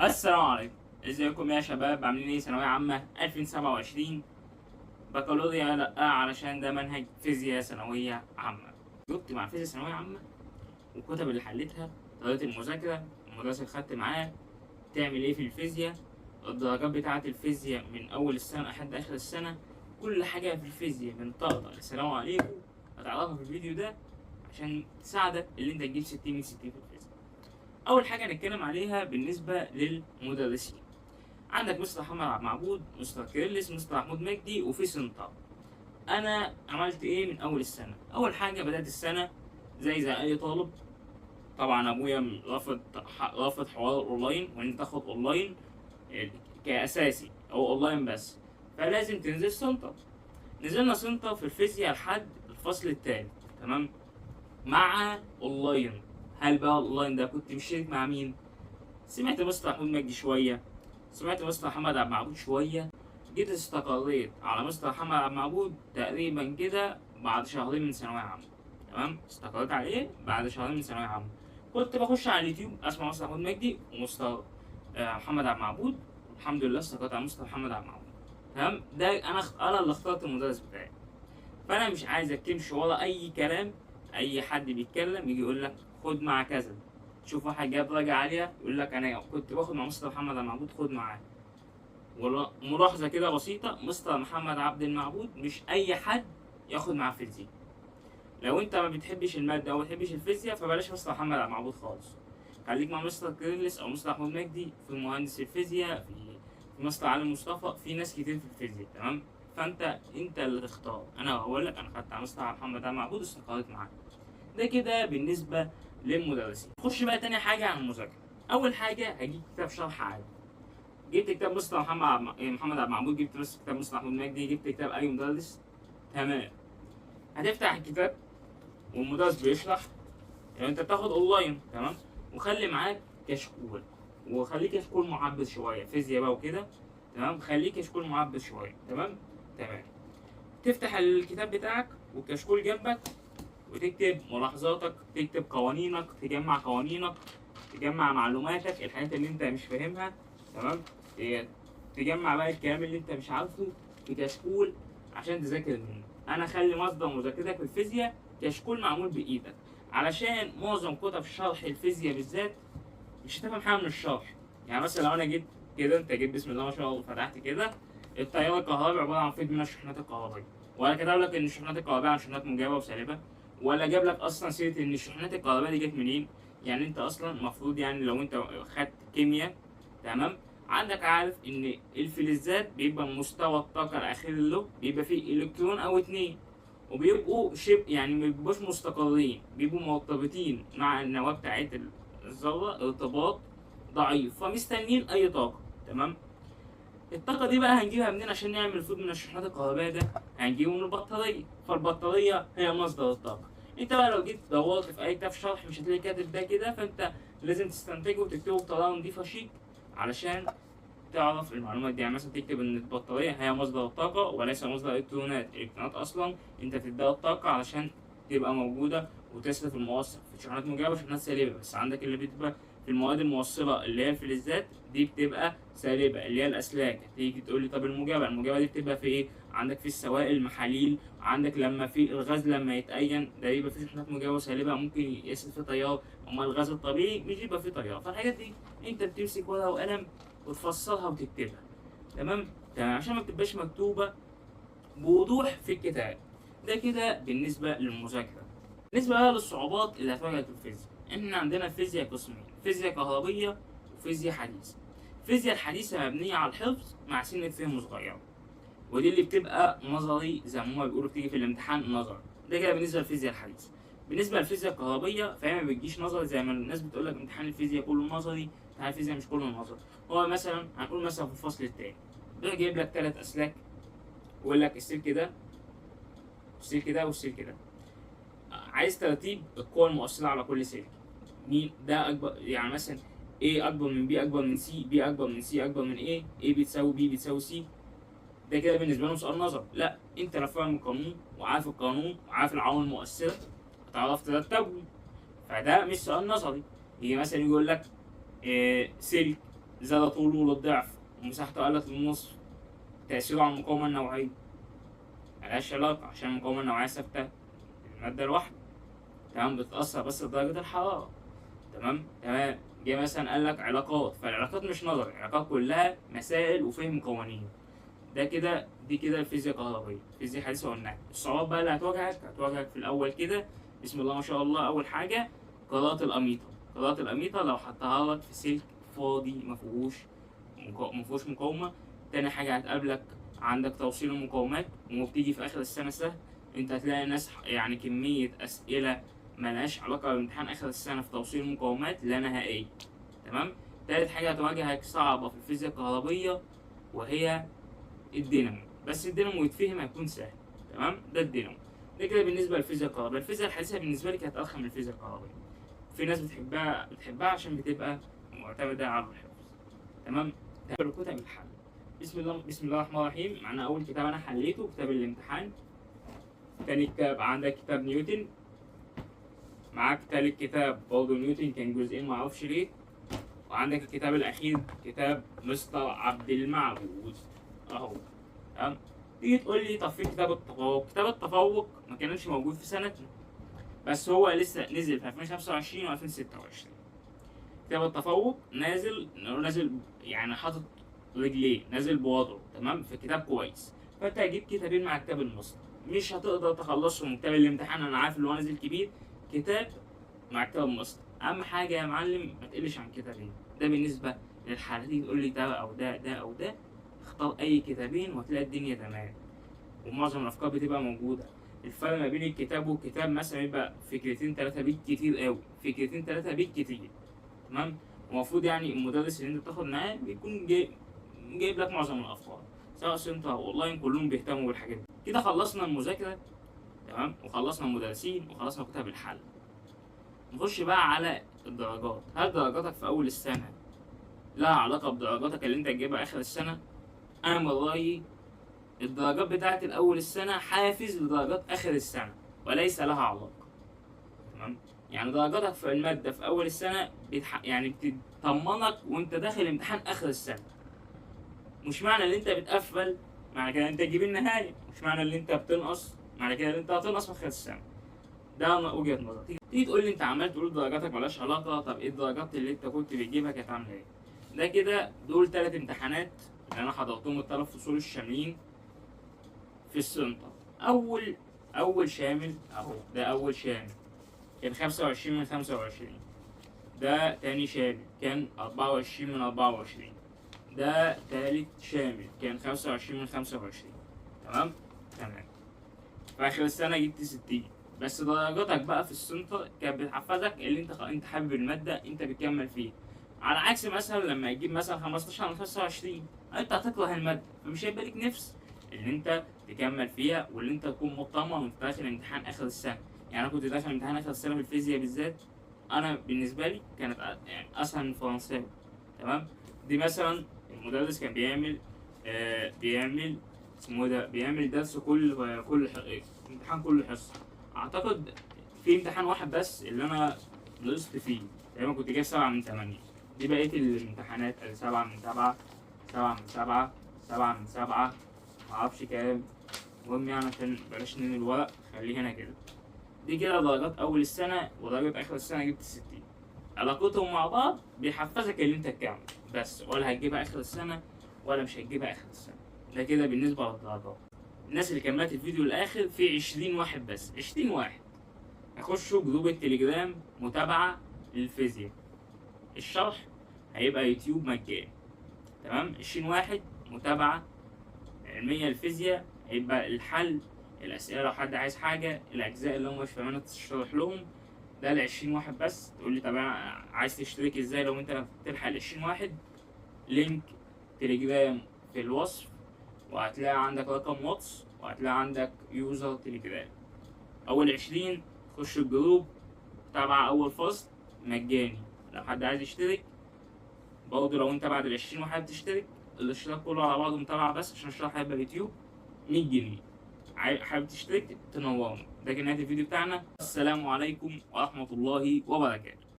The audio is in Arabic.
السلام عليكم. ازيكم يا شباب؟ عاملين ايه؟ ثانوية عامة 2027 بكالوريا لأ، علشان ده منهج فيزياء ثانوية عامة. جبت مع فيزياء ثانوية عامة والكتب اللي حليتها، طريقة المذاكرة، المدرس اللي خدت معاه، تعمل ايه في الفيزياء، الدرجات بتاعة الفيزياء من أول السنة لحد آخر السنة، كل حاجة في الفيزياء من طاقة السلام عليكم هتعرفها في الفيديو ده عشان تساعدك اللي انت تجيب 60 من 60 في الفيزياء. أول حاجة هنتكلم عليها بالنسبة للمدرسين. عندك مستر محمد عبد المعبود، مستر كيرلس، مستر محمود مجدي، وفي سنطر. انا عملت ايه من اول السنه؟ اول حاجه بدات السنه زي اي طالب. طبعا ابويا رافض حوار الاونلاين وان انت تاخد اونلاين كاساسي او اونلاين بس، فلازم تنزل سنتر. نزلنا سنتر في الفيزياء لحد الفصل الثالث، تمام، مع اونلاين. هل بقى الاونلاين ده كنت مشترك مع مين؟ سمعت مستر محمود مجدي شويه، سمعت مستر محمد عبد المعبود شويه، جيت استقريت على مستر محمد عبد المعبود تقريبا كده بعد شهرين من ثانويه عامه. تمام، استقريت عليه بعد شهرين من ثانويه عامه. كنت بخش على اليوتيوب اسمع مستر محمود مجدي ومستر محمد عبد المعبود. الحمد لله استقريت على مستر محمد عبد المعبود. تمام، ده انا اللي اخترت المدرس بتاعي. فانا مش عايزك تمشي ورا اي كلام، اي حد بيتكلم يجي يقول لك خد مع كذا. تشوف واحد جاب درجه عاليه يقول لك انا كنت باخد مع مستر محمد عبد المعبود، خد معاه. ملاحظه كده بسيطه، مستر محمد عبد المعبود مش اي حد ياخد معاه فيزياء. لو انت ما بتحبش الماده او ما بتحبش الفيزياء فبلاش مستر محمد عبد المعبود خالص. خليك مع مستر كيرلس او مستر محمود مجدي، في مهندس الفيزياء، في مستر علي مصطفى، في ناس كتير في الفيزياء. تمام، فانت اللي تختار. انا هقول لك انا خدت على مستر محمد عبد المعبود استقريت معاه. ده كده بالنسبه للمدرسين. خش بقى تاني حاجه عن المذاكره. اول حاجه هجيب كتاب شرح عادي. جبت كتاب مستر محمد عبد المعبود، جبت كتاب مستر محمود مجدي، جبت كتاب اي مدرس، تمام. هتفتح الكتاب والمدرس بيشرح، يعني انت بتاخد اونلاين، تمام، وخلي معاك كشكول، وخليه كشكول معبس شويه، فيزياء بقى وكده، تمام، خليه كشكول معبس شويه، تمام. تمام، تفتح الكتاب بتاعك والكشكول جنبك وتكتب ملاحظاتك، تكتب قوانينك، تجمع قوانينك، تجمع معلوماتك، الحاجات اللي انت مش فاهمها، تمام. تجمع بقى الكلام اللي انت مش عارفه في كشكول عشان تذاكر منه. انا خلي مصدر مذاكرتك في الفيزياء كشكول معمول بايدك، علشان معظم كتب شرح الفيزياء بالذات مش هتفهم حاجه من الشرح. يعني مثلا لو انا جيت كده، انت جيت بسم الله ما شاء الله فتحت كده التيار الكهربي عباره عن فيض من الشحنات الكهربائيه، ولا كتب لك ان الشحنات الكهربائيه عن شحنات موجبه وسالبه، ولا جاب لك اصلا سيره ان الشحنات الكهربائيه دي جت منين. يعني انت اصلا المفروض، يعني لو انت خدت كيمياء، تمام، عندك عارف ان الفلزات بيبقى مستوى الطاقه الاخير له بيبقى فيه الكترون او اتنين، وبيبقوا يعني ما بيبقوش مستقرين، بيبقوا مرتبطين مع النواه بتاعت الذره ارتباط ضعيف، فمستنيين اي طاقه، تمام. الطاقة دي بقى هنجيبها منين عشان نعمل فوض من الشحنات الكهربائية ده؟ هنجيبه من البطارية، فالبطارية هي مصدر الطاقة. انت بقى لو جيت دورت في اي كتاب شرح مش هتلاقي كاتب ده كده، فانت لازم تستنتجه وتكتبه بطريقة نضيفة شيك علشان تعرف المعلومات دي. يعني مثلا تكتب ان البطارية هي مصدر الطاقة وليس مصدر الالكترونات. الالكترونات اصلا انت بتديها الطاقة علشان تبقى موجودة وتسلك الموصل في شحنات موجبة وشحنات سالبة، بس عندك اللي بتبقى في المواد الموصلة اللي هي الفلزات دي بتبقى سالبة، اللي هي الأسلاك. تيجي تقول لي طب الموجبة دي بتبقى في إيه؟ عندك في السوائل، المحاليل، عندك لما في الغاز لما يتأين ده يبقى فيه شحنات موجبة وسالبة ممكن يسل فيه تيار، أما الغاز الطبيعي مش يبقى فيه تيار. فالحاجات دي أنت بتمسك ورقة وقلم وتفصلها وتكتبها، تمام؟ تمام، عشان ما تبقاش مكتوبة بوضوح في الكتاب. ده كده بالنسبة للمذاكرة. بالنسبة بقى للصعوبات اللي هتواجهك في الفيزياء، احنا عندنا فيزياء قسمين، فيزياء كهربية وفيزياء حديثة. الفيزياء الحديثة مبنية على الحفظ مع سنة فهم صغيرة، ودي اللي بتبقى نظري زي ما هما بيقولوا بتيجي في الامتحان نظري. ده كده بالنسبة للفيزياء الحديثة. بالنسبة للفيزياء الكهربية فهي ما بتجيش نظري زي ما الناس بتقول لك امتحان الفيزياء كله نظري، امتحان الفيزياء مش كله نظري. هو مثلا هنقول مثلا في الفصل التاني ده جايب لك 3 أسلاك ويقول لك السلك ده والسلك ده والسلك ده، عايز ترتيب القوى المؤثرة على كل سلك. مين ده أكبر؟ يعني مثلا A أكبر من B أكبر من C، B أكبر من C أكبر من A، A بتساوي B بتساوي C. ده كده بالنسبة لهم سؤال نظري. لا، أنت لو فاهم القانون وعارف القانون وعارف العوامل المؤثرة هتعرف ترتبهم، فده مش سؤال نظري. يجي مثلا يقول لك سلك زاد طوله للضعف ومساحته قلت للنصف، تأثيره على المقاومة النوعية ملهاش علاقة عشان المقاومة النوعية ثابتة المادة الواحدة، تمام، بتتأثر بس بدرجة الحرارة، تمام. جه مثلا قال لك علاقات، فالعلاقات مش نظري، العلاقات كلها مسائل وفهم قوانين. ده كده دي كده الفيزياء الكهربائية، الفيزياء الحديثة والنهج. الصعوبات بقى اللي هتواجهك في الأول كده، بسم الله ما شاء الله. أول حاجة قراءة الأميطة. قراءة الأميطة لو حطها لك في سلك فاضي مفهوش مقاومة. تاني حاجة هتقابلك عندك توصيل المقاومات، وبتيجي في آخر السنة سهل. أنت هتلاقي ناس يعني كمية أسئلة ملهاش علاقة بامتحان آخر السنة في توصيل المقاومات لا نهائية، تمام. تالت حاجة هتواجهك صعبة في الفيزياء الكهربية وهي الدينامو، بس الدينامو يتفهم هيكون سهل، تمام. ده الدينامو. ده كده بالنسبة للفيزياء الكهربائية. الفيزياء الحديثة بالنسبة لي كانت أرخم من الفيزياء الكهربائية. في ناس بتحبها عشان بتبقى معتمدة على الحفظ، تمام. كتب الحل. بسم الله الرحمن الرحيم. معنا أول كتاب أنا حليته كتاب الامتحان. تاني كتاب عندك كتاب نيوتن. معاك تالت كتاب برضه نيوتن، كان جزئين معرفش ليه. وعندك الكتاب الأخير كتاب مستر عبد المعبود أهو، تمام. تيجي تقول لي طب في كتاب التفوق. كتاب التفوق ما كانش موجود في سنتنا، بس هو لسه نزل في 2025 و 2026. كتاب التفوق نازل يعني حاطط رجليه، نازل بوضعه، تمام، في كتاب كويس. فانت هتجيب كتابين مع كتاب المصدر، مش هتقدر تخلصهم. كتاب الامتحان انا عارف اللي هو نازل كبير، كتاب مع كتاب المصدر. اهم حاجه يا معلم ما تقلش عن كتابين. ده بالنسبه للحالة دي. تقول لي ده او ده او ده، اختار اي كتابين وهتلاقي الدنيا تمام، ومعظم الافكار بتبقى موجوده. الفرق ما بين الكتاب والكتاب مثلا يبقى فكرتين 3 بيت كتير قوي، فكرتين 3 بيت كتير، تمام. المفروض يعني المدرس اللي انت بتاخد معاه بيكون جايب لك معظم الافكار، سواء سنتر او اونلاين، كلهم بيهتموا بالحاجات دي. كده خلصنا المذاكره، تمام، وخلصنا المدرسين وخلصنا كتاب الحل. نخش بقى على الدرجات. هل درجاتك في اول السنه لها علاقه بدرجاتك اللي انت تجيبها اخر السنه؟ انا من رايي الدرجات بتاعت الاول السنه حافز لدرجات اخر السنه وليس لها علاقه، تمام. يعني درجاتك في الماده في اول السنه يعني بتطمنك وانت داخل امتحان اخر السنه. مش معنى ان انت بتقفل معنى كده انت تجيب النهايه، مش معنى ان انت بتنقص معنى كده ان انت هتنقص في اخر السنه. ده وجهه نظري. تيجي تقول لي انت عمال تقول درجاتك مالهاش علاقه، طب ايه الدرجات اللي انت كنت بتجيبها كانت عامله ايه؟ ده كده دول 3 امتحانات اللي انا حضرتهم، ال3 فصول الشاملين في السنتر. اول شامل اهو، ده اول شامل كان 25 من 25. ده تاني شامل كان 24 من 24. ده تالت شامل كان 25 من 25، تمام. في اخر السنه جبت 60. بس درجاتك بقى في السنتر كانت بتحفزك اللي انت حابب الماده انت بتكمل فيها، على عكس مثلا لما يجيب مثلا 15 من 25 انت هتكره الماده، فمش هيبقى ليك نفس اللي انت تكمل فيها واللي انت تكون مطمن وانت داخل امتحان اخر السنه. يعني انا كنت داخل امتحان اخر السنه في الفيزياء بالذات، انا بالنسبه لي كانت يعني اسهل من الفرنساوي، تمام. دي مثلا المدرس كان بيعمل اسمه ده، بيعمل درس امتحان كل حصه. اعتقد في امتحان واحد بس اللي انا نقصت فيه، تقريبا كنت جايب 7 من 8. دي بقيه الامتحانات 7 من 7، 7 من 7، 7 من 7، معرفش كام. المهم يعني عشان بلاش ننقل الورق خليه هنا كده. دي كده درجات اول السنه ودرجات اخر السنه جبت 60. علاقتهم مع بعض بيحفزك اللي انت تكمل، بس ولا هتجيبها اخر السنه ولا مش هتجيبها اخر السنه. ده كده بالنسبه للدرجات. الناس اللي كملت الفيديو الاخر في 20 واحد بس، 20 واحد هيخشوا جروب التليجرام متابعه للفيزياء. الشرح هيبقى يوتيوب مجاني، تمام. 20 واحد متابعه علميه للفيزياء، هيبقى الحل، الاسئله لو حد عايز حاجه، الاجزاء اللي هم مش فاهمينها تشرح لهم. ده ل 20 واحد بس. تقول لي طب انا عايز تشترك ازاي لو انت تلحق ال 20 واحد؟ لينك تليجرام في الوصف، وهتلاقي عندك رقم واتس، وهتلاقي عندك يوزر تليجرام. اول 20 خش الجروب تابع اول فصل مجاني. لو حد عايز يشترك برضه، لو انت بعد ال 20 واحد تشترك، الاشتراك كله على بعضه متابعة بس عشان الشرح هيبقى يوتيوب 100 جنيه. حابب تشترك تنورنا. ده كان نهاية الفيديو بتاعنا. السلام عليكم ورحمة الله وبركاته.